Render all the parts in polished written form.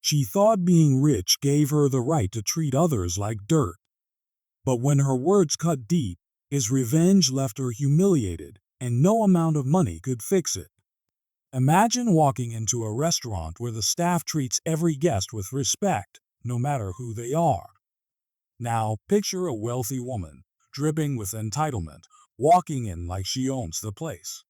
She thought being rich gave her the right to treat others like dirt. But when her words cut deep, his revenge left her humiliated, and no amount of money could fix it. Imagine walking into a restaurant where the staff treats every guest with respect, no matter who they are. Now, picture a wealthy woman, dripping with entitlement, walking in like she owns the place.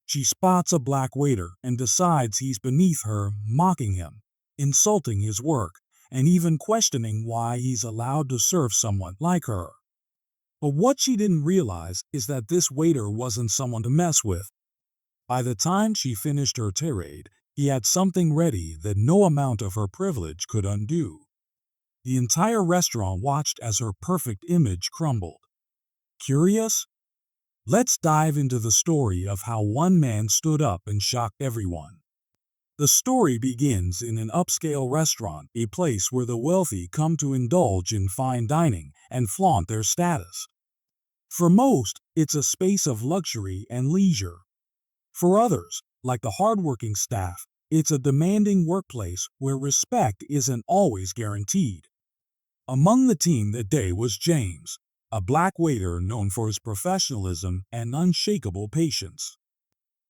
She spots a black waiter and decides he's beneath her, mocking him, insulting his work, and even questioning why he's allowed to serve someone like her. But what she didn't realize is that this waiter wasn't someone to mess with. By the time she finished her tirade, he had something ready that no amount of her privilege could undo. The entire restaurant watched as her perfect image crumbled. Curious? Let's dive into the story of how one man stood up and shocked everyone. The story begins in an upscale restaurant, a place where the wealthy come to indulge in fine dining and flaunt their status. For most, it's a space of luxury and leisure. For others, like the hardworking staff, it's a demanding workplace where respect isn't always guaranteed. Among the team that day was James, a black waiter known for his professionalism and unshakable patience.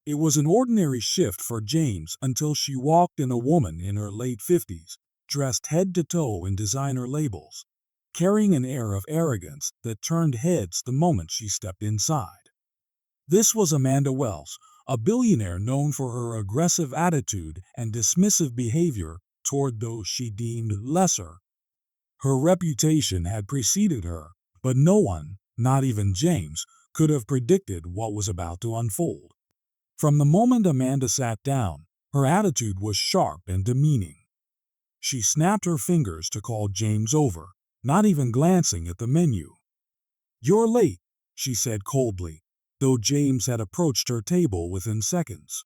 It was an ordinary shift for James until she walked in a woman in her late 50s, dressed head to toe in designer labels, carrying an air of arrogance that turned heads the moment she stepped inside. This was Amanda Wells, a billionaire known for her aggressive attitude and dismissive behavior toward those she deemed lesser. Her reputation had preceded her, but no one, not even James, could have predicted what was about to unfold. From the moment Amanda sat down, her attitude was sharp and demeaning. She snapped her fingers to call James over, not even glancing at the menu. "You're late," she said coldly, though James had approached her table within seconds.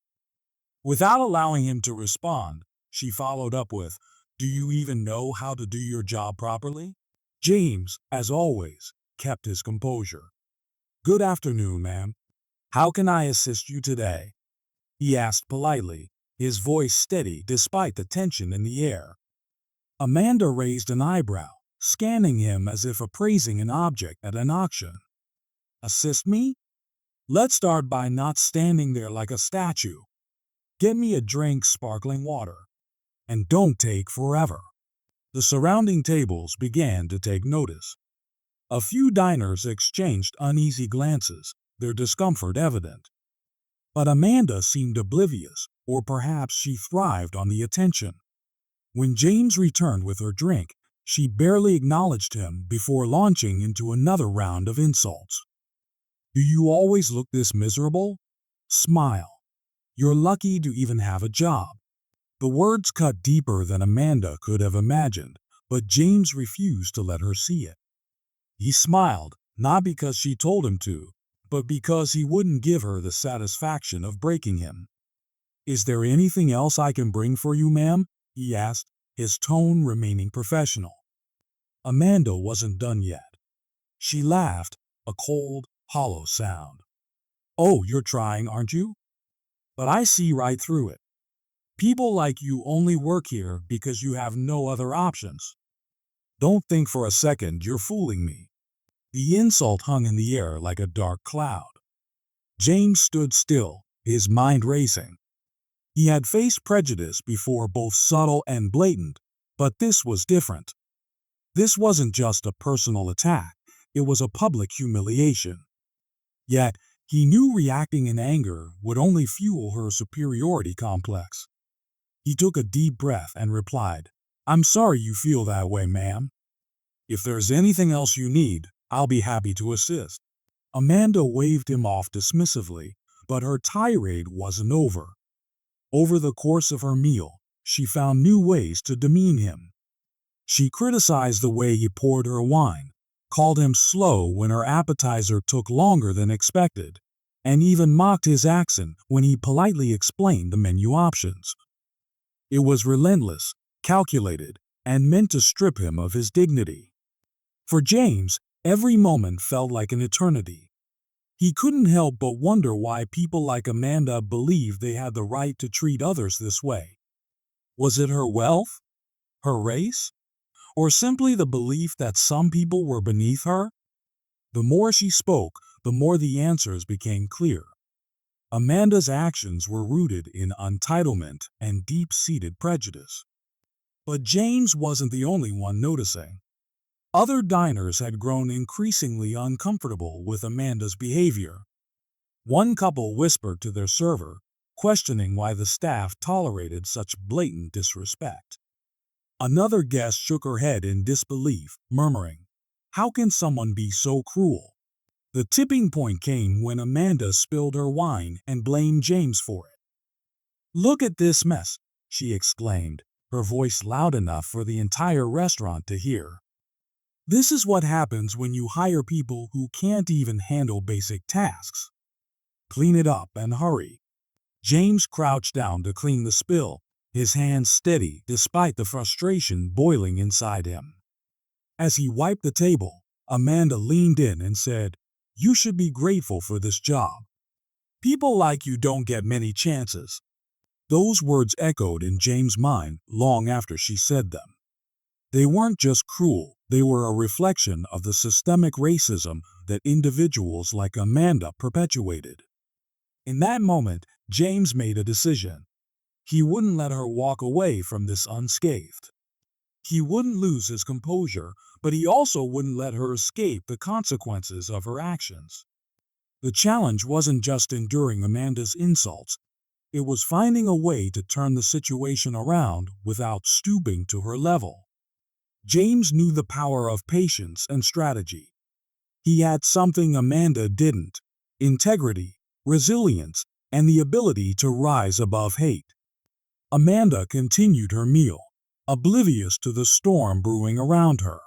Without allowing him to respond, she followed up with, "Do you even know how to do your job properly?" James, as always, kept his composure. "Good afternoon, ma'am. How can I assist you today?" he asked politely, his voice steady despite the tension in the air. Amanda raised an eyebrow, scanning him as if appraising an object at an auction. "Assist me? Let's start by not standing there like a statue. Get me a drink, sparkling water. And don't take forever." The surrounding tables began to take notice. A few diners exchanged uneasy glances, their discomfort evident. But Amanda seemed oblivious, or perhaps she thrived on the attention. When James returned with her drink, she barely acknowledged him before launching into another round of insults. "Do you always look this miserable? Smile. You're lucky to even have a job." The words cut deeper than Amanda could have imagined, but James refused to let her see it. He smiled, not because she told him to, but because he wouldn't give her the satisfaction of breaking him. "Is there anything else I can bring for you, ma'am?" he asked, his tone remaining professional. Amanda wasn't done yet. She laughed, a cold, hollow sound. "Oh, you're trying, aren't you? But I see right through it. People like you only work here because you have no other options. Don't think for a second you're fooling me." The insult hung in the air like a dark cloud. James stood still, his mind racing. He had faced prejudice before, both subtle and blatant, but this was different. This wasn't just a personal attack, it was a public humiliation. Yet, he knew reacting in anger would only fuel her superiority complex. He took a deep breath and replied, "I'm sorry you feel that way, ma'am. If there's anything else you need, I'll be happy to assist." Amanda waved him off dismissively, but her tirade wasn't over. Over the course of her meal, she found new ways to demean him. She criticized the way he poured her wine, called him slow when her appetizer took longer than expected, and even mocked his accent when he politely explained the menu options. It was relentless, calculated, and meant to strip him of his dignity. For James, every moment felt like an eternity. He couldn't help but wonder why people like Amanda believed they had the right to treat others this way. Was it her wealth? Her race? Or simply the belief that some people were beneath her? The more she spoke, the more the answers became clear. Amanda's actions were rooted in entitlement and deep-seated prejudice. But James wasn't the only one noticing. Other diners had grown increasingly uncomfortable with Amanda's behavior. One couple whispered to their server, questioning why the staff tolerated such blatant disrespect. Another guest shook her head in disbelief, murmuring, "How can someone be so cruel?" The tipping point came when Amanda spilled her wine and blamed James for it. "Look at this mess," she exclaimed, her voice loud enough for the entire restaurant to hear. "This is what happens when you hire people who can't even handle basic tasks. Clean it up and hurry." James crouched down to clean the spill, his hands steady despite the frustration boiling inside him. As he wiped the table, Amanda leaned in and said, "You should be grateful for this job. People like you don't get many chances." Those words echoed in James' mind long after she said them. They weren't just cruel, they were a reflection of the systemic racism that individuals like Amanda perpetuated. In that moment, James made a decision. He wouldn't let her walk away from this unscathed. He wouldn't lose his composure, but he also wouldn't let her escape the consequences of her actions. The challenge wasn't just enduring Amanda's insults, it was finding a way to turn the situation around without stooping to her level. James knew the power of patience and strategy. He had something Amanda didn't: integrity, resilience, and the ability to rise above hate. Amanda continued her meal, oblivious to the storm brewing around her.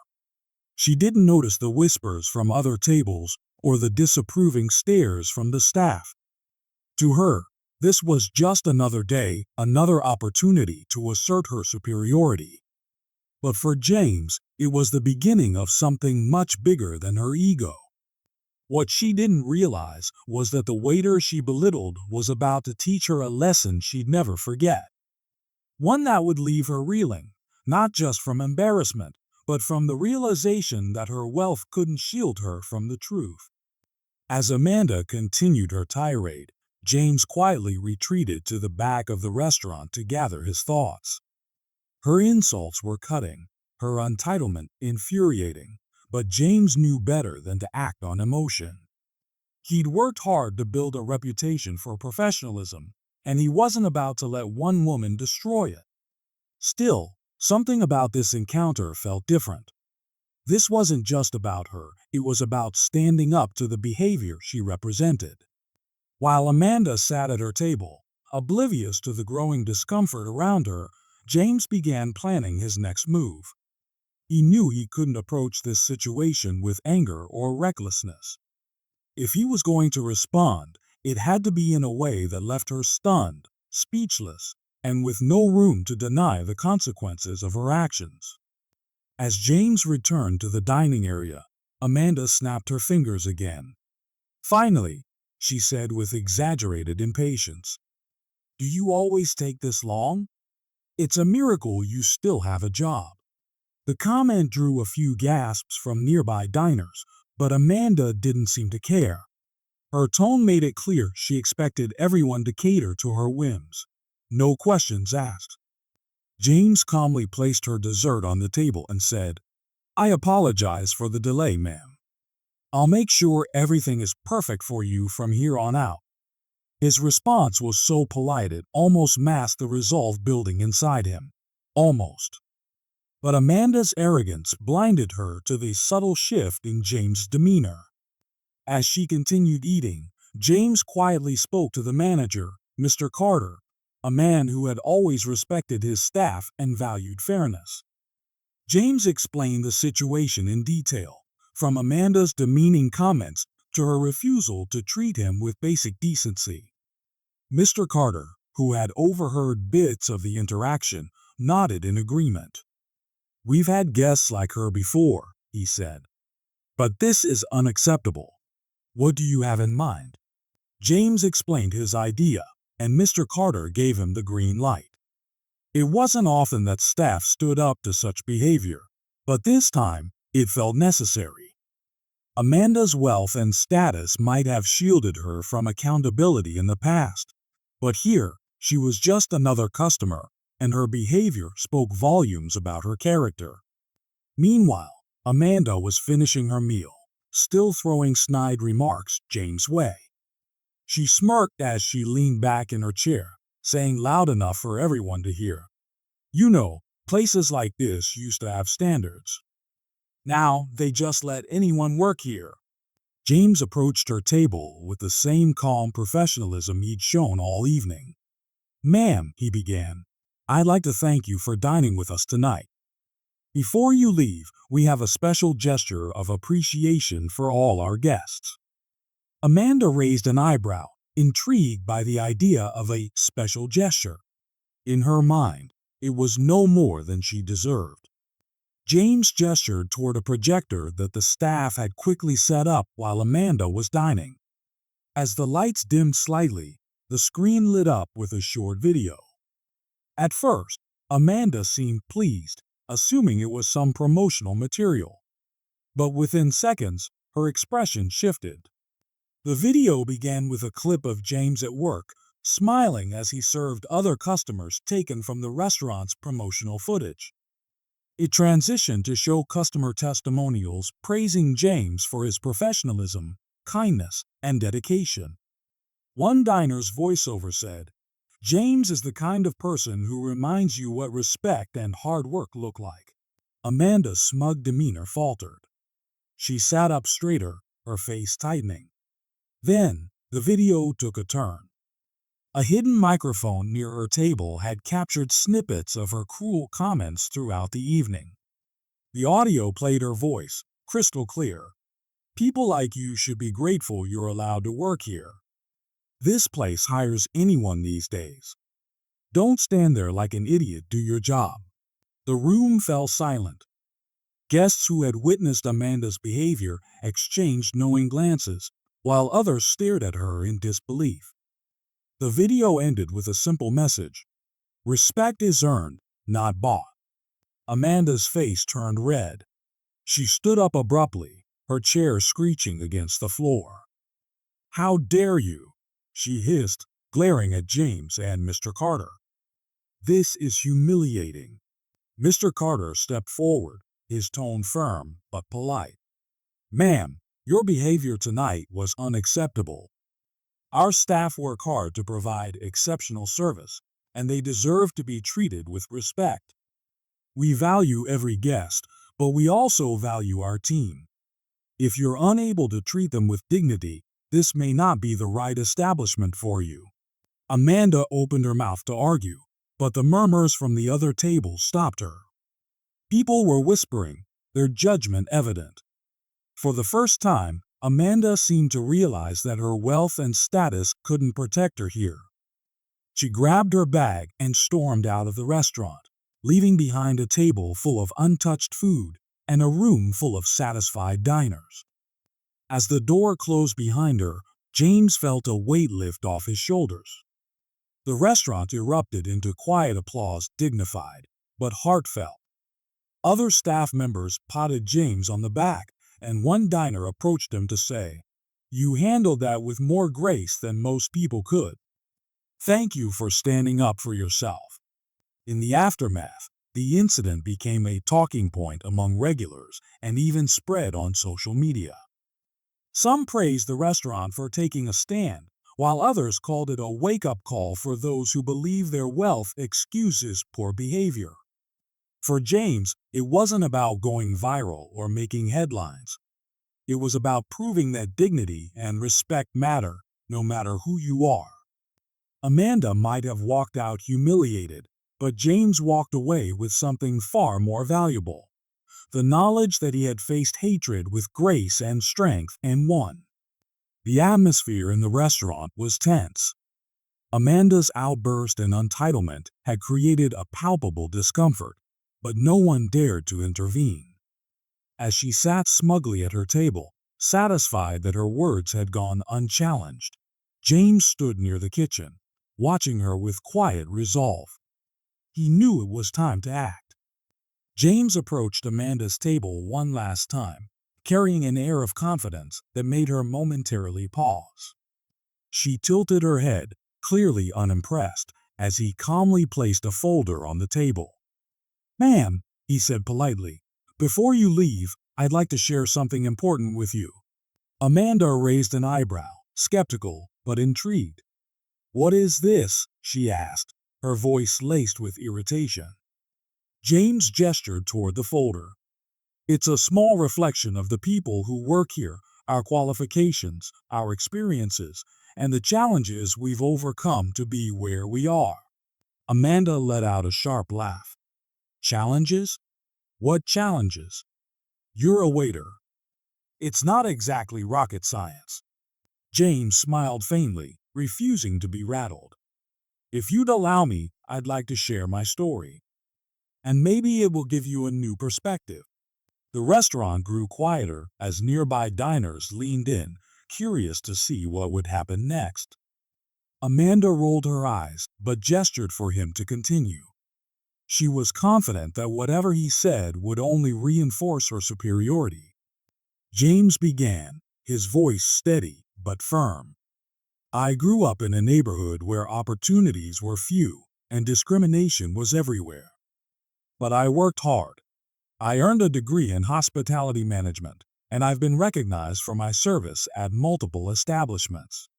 She didn't notice the whispers from other tables or the disapproving stares from the staff. To her, this was just another day, another opportunity to assert her superiority. But for James, it was the beginning of something much bigger than her ego. What she didn't realize was that the waiter she belittled was about to teach her a lesson she'd never forget. One that would leave her reeling, not just from embarrassment, but from the realization that her wealth couldn't shield her from the truth. As Amanda continued her tirade, James quietly retreated to the back of the restaurant to gather his thoughts. Her insults were cutting, her entitlement infuriating, but James knew better than to act on emotion. He'd worked hard to build a reputation for professionalism, and he wasn't about to let one woman destroy it. Still, something about this encounter felt different. This wasn't just about her, it was about standing up to the behavior she represented. While Amanda sat at her table, oblivious to the growing discomfort around her, James began planning his next move. He knew he couldn't approach this situation with anger or recklessness. If he was going to respond, it had to be in a way that left her stunned, speechless, and with no room to deny the consequences of her actions. As James returned to the dining area, Amanda snapped her fingers again. "Finally," she said with exaggerated impatience. "Do you always take this long? It's a miracle you still have a job." The comment drew a few gasps from nearby diners, but Amanda didn't seem to care. Her tone made it clear she expected everyone to cater to her whims. No questions asked. James calmly placed her dessert on the table and said, "I apologize for the delay, ma'am. I'll make sure everything is perfect for you from here on out." His response was so polite it almost masked the resolve building inside him. Almost. But Amanda's arrogance blinded her to the subtle shift in James' demeanor. As she continued eating, James quietly spoke to the manager, Mr. Carter, a man who had always respected his staff and valued fairness. James explained the situation in detail, from Amanda's demeaning comments to her refusal to treat him with basic decency. Mr. Carter, who had overheard bits of the interaction, nodded in agreement. "We've had guests like her before," he said. "But this is unacceptable. What do you have in mind?" James explained his idea, and Mr. Carter gave him the green light. It wasn't often that staff stood up to such behavior, but this time it felt necessary. Amanda's wealth and status might have shielded her from accountability in the past, but here she was just another customer, and her behavior spoke volumes about her character. Meanwhile, Amanda was finishing her meal, still throwing snide remarks James' way. She smirked as she leaned back in her chair, saying loud enough for everyone to hear, "You know, places like this used to have standards. Now they just let anyone work here." James approached her table with the same calm professionalism he'd shown all evening. "Ma'am," he began, "I'd like to thank you for dining with us tonight. Before you leave, we have a special gesture of appreciation for all our guests." Amanda raised an eyebrow, intrigued by the idea of a special gesture. In her mind, it was no more than she deserved. James gestured toward a projector that the staff had quickly set up while Amanda was dining. As the lights dimmed slightly, the screen lit up with a short video. At first, Amanda seemed pleased, assuming it was some promotional material. But within seconds, her expression shifted. The video began with a clip of James at work, smiling as he served other customers taken from the restaurant's promotional footage. It transitioned to show customer testimonials praising James for his professionalism, kindness, and dedication. One diner's voiceover said, "James is the kind of person who reminds you what respect and hard work look like." Amanda's smug demeanor faltered. She sat up straighter, her face tightening. Then, the video took a turn. A hidden microphone near her table had captured snippets of her cruel comments throughout the evening. The audio played her voice, crystal clear. "People like you should be grateful you're allowed to work here. This place hires anyone these days. Don't stand there like an idiot, do your job." The room fell silent. Guests who had witnessed Amanda's behavior exchanged knowing glances, while others stared at her in disbelief. The video ended with a simple message: "Respect is earned, not bought." Amanda's face turned red. She stood up abruptly, her chair screeching against the floor. "How dare you?" she hissed, glaring at James and Mr. Carter. "This is humiliating." Mr. Carter stepped forward, his tone firm but polite. "Ma'am, your behavior tonight was unacceptable. Our staff work hard to provide exceptional service, and they deserve to be treated with respect. We value every guest, but we also value our team. If you're unable to treat them with dignity, this may not be the right establishment for you." Amanda opened her mouth to argue, but the murmurs from the other table stopped her. People were whispering, their judgment evident. For the first time, Amanda seemed to realize that her wealth and status couldn't protect her here. She grabbed her bag and stormed out of the restaurant, leaving behind a table full of untouched food and a room full of satisfied diners. As the door closed behind her, James felt a weight lift off his shoulders. The restaurant erupted into quiet applause, dignified but heartfelt. Other staff members patted James on the back, and one diner approached him to say, "You handled that with more grace than most people could. Thank you for standing up for yourself." In the aftermath, the incident became a talking point among regulars and even spread on social media. Some praised the restaurant for taking a stand, while others called it a wake-up call for those who believe their wealth excuses poor behavior. For James, it wasn't about going viral or making headlines. It was about proving that dignity and respect matter, no matter who you are. Amanda might have walked out humiliated, but James walked away with something far more valuable: the knowledge that he had faced hatred with grace and strength and won. The atmosphere in the restaurant was tense. Amanda's outburst and entitlement had created a palpable discomfort, but no one dared to intervene. As she sat smugly at her table, satisfied that her words had gone unchallenged, James stood near the kitchen, watching her with quiet resolve. He knew it was time to act. James approached Amanda's table one last time, carrying an air of confidence that made her momentarily pause. She tilted her head, clearly unimpressed, as he calmly placed a folder on the table. "Ma'am," he said politely, "before you leave, I'd like to share something important with you." Amanda raised an eyebrow, skeptical but intrigued. "What is this?" she asked, her voice laced with irritation. James gestured toward the folder. "It's a small reflection of the people who work here, our qualifications, our experiences, and the challenges we've overcome to be where we are." Amanda let out a sharp laugh. "Challenges? What challenges?" "You're a waiter. It's not exactly rocket science." James smiled faintly, refusing to be rattled. "If you'd allow me, I'd like to share my story. And maybe it will give you a new perspective." The restaurant grew quieter as nearby diners leaned in, curious to see what would happen next. Amanda rolled her eyes, but gestured for him to continue. She was confident that whatever he said would only reinforce her superiority. James began, his voice steady but firm. "I grew up in a neighborhood where opportunities were few and discrimination was everywhere. But I worked hard. I earned a degree in hospitality management, and I've been recognized for my service at multiple establishments.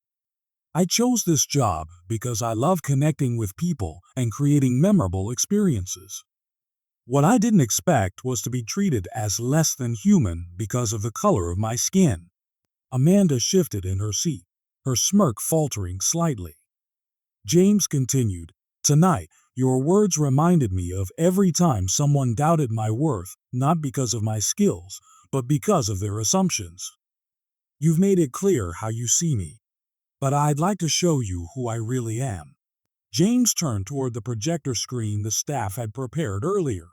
I chose this job because I love connecting with people and creating memorable experiences. What I didn't expect was to be treated as less than human because of the color of my skin." Amanda shifted in her seat, her smirk faltering slightly. James continued, "Tonight, your words reminded me of every time someone doubted my worth, not because of my skills, but because of their assumptions. You've made it clear how you see me. But I'd like to show you who I really am." James turned toward the projector screen the staff had prepared earlier.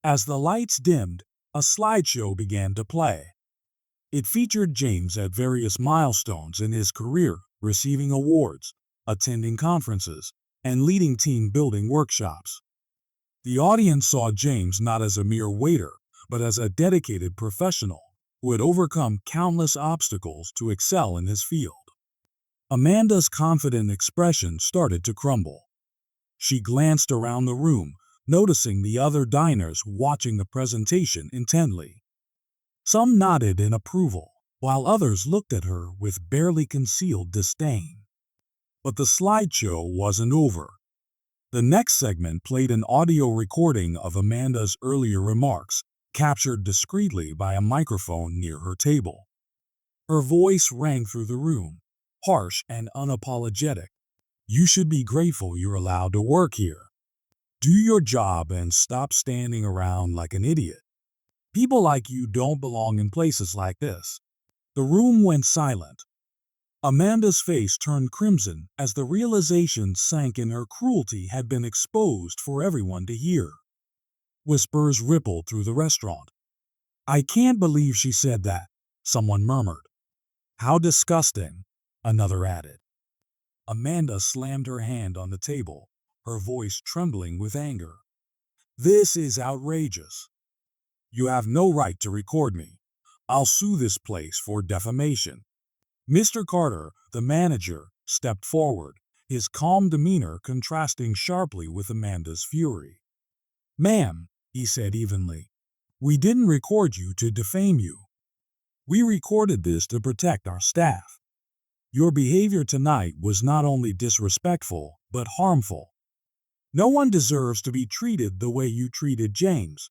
As the lights dimmed, a slideshow began to play. It featured James at various milestones in his career, receiving awards, attending conferences, and leading team building workshops. The audience saw James not as a mere waiter, but as a dedicated professional who had overcome countless obstacles to excel in his field. Amanda's confident expression started to crumble. She glanced around the room, noticing the other diners watching the presentation intently. Some nodded in approval, while others looked at her with barely concealed disdain. But the slideshow wasn't over. The next segment played an audio recording of Amanda's earlier remarks, captured discreetly by a microphone near her table. Her voice rang through the room, harsh and unapologetic. "You should be grateful you're allowed to work here. Do your job and stop standing around like an idiot. People like you don't belong in places like this." The room went silent. Amanda's face turned crimson as the realization sank in her cruelty had been exposed for everyone to hear. Whispers rippled through the restaurant. "I can't believe she said that," someone murmured. "How disgusting," another added. Amanda slammed her hand on the table, her voice trembling with anger. "This is outrageous. You have no right to record me. I'll sue this place for defamation." Mr. Carter, the manager, stepped forward, his calm demeanor contrasting sharply with Amanda's fury. "Ma'am," he said evenly, "we didn't record you to defame you. We recorded this to protect our staff. Your behavior tonight was not only disrespectful, but harmful. No one deserves to be treated the way you treated James."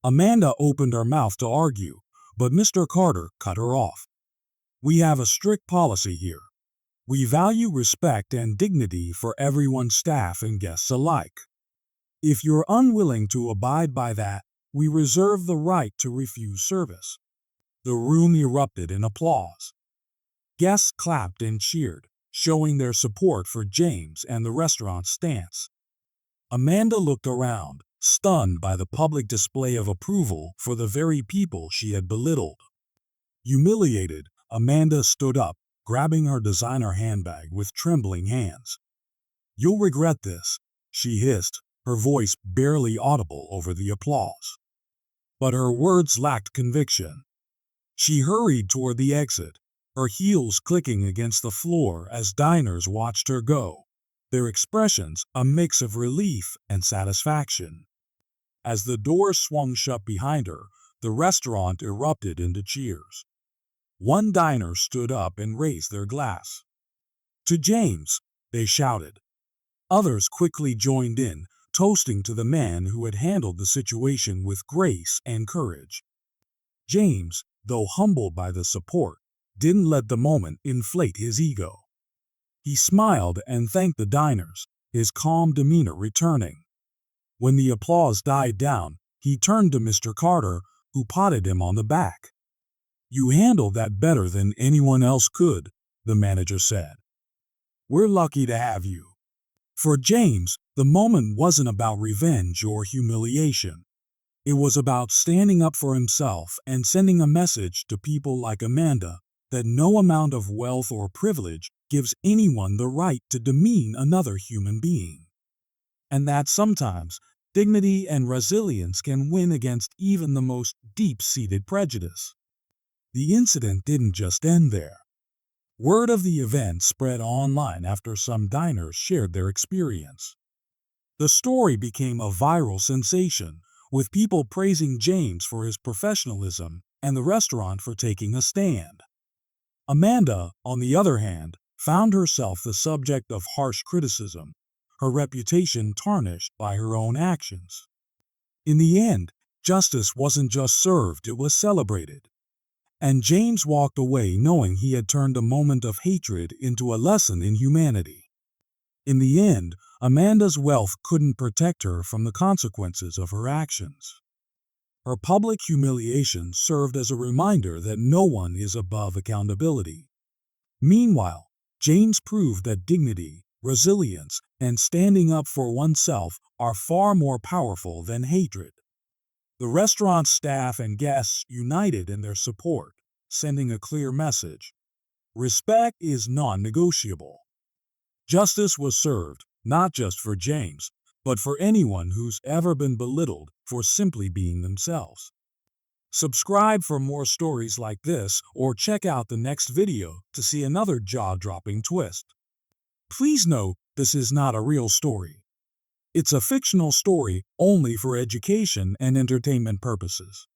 Amanda opened her mouth to argue, but Mr. Carter cut her off. "We have a strict policy here. We value respect and dignity for everyone's staff and guests alike. If you're unwilling to abide by that, we reserve the right to refuse service." The room erupted in applause. Guests clapped and cheered, showing their support for James and the restaurant's stance. Amanda looked around, stunned by the public display of approval for the very people she had belittled. Humiliated, Amanda stood up, grabbing her designer handbag with trembling hands. "You'll regret this," she hissed, her voice barely audible over the applause. But her words lacked conviction. She hurried toward the exit, her heels clicking against the floor as diners watched her go, their expressions a mix of relief and satisfaction. As the door swung shut behind her, the restaurant erupted into cheers. One diner stood up and raised their glass. "To James," they shouted. Others quickly joined in, toasting to the man who had handled the situation with grace and courage. James, though humbled by the support, didn't let the moment inflate his ego. He smiled and thanked the diners, his calm demeanor returning. When the applause died down, he turned to Mr. Carter, who patted him on the back. "You handled that better than anyone else could," the manager said. "We're lucky to have you." For James, the moment wasn't about revenge or humiliation. It was about standing up for himself and sending a message to people like Amanda that no amount of wealth or privilege gives anyone the right to demean another human being. And that sometimes dignity and resilience can win against even the most deep-seated prejudice. The incident didn't just end there. Word of the event spread online after some diners shared their experience. The story became a viral sensation, with people praising James for his professionalism and the restaurant for taking a stand. Amanda, on the other hand, found herself the subject of harsh criticism, her reputation tarnished by her own actions. In the end, justice wasn't just served, it was celebrated. And James walked away knowing he had turned a moment of hatred into a lesson in humanity. In the end, Amanda's wealth couldn't protect her from the consequences of her actions. Her public humiliation served as a reminder that no one is above accountability. Meanwhile, James proved that dignity, resilience, and standing up for oneself are far more powerful than hatred. The restaurant staff and guests united in their support, sending a clear message. Respect is non-negotiable. Justice was served, not just for James, but for anyone who's ever been belittled for simply being themselves. Subscribe for more stories like this or check out the next video to see another jaw-dropping twist. Please note, this is not a real story. It's a fictional story only for education and entertainment purposes.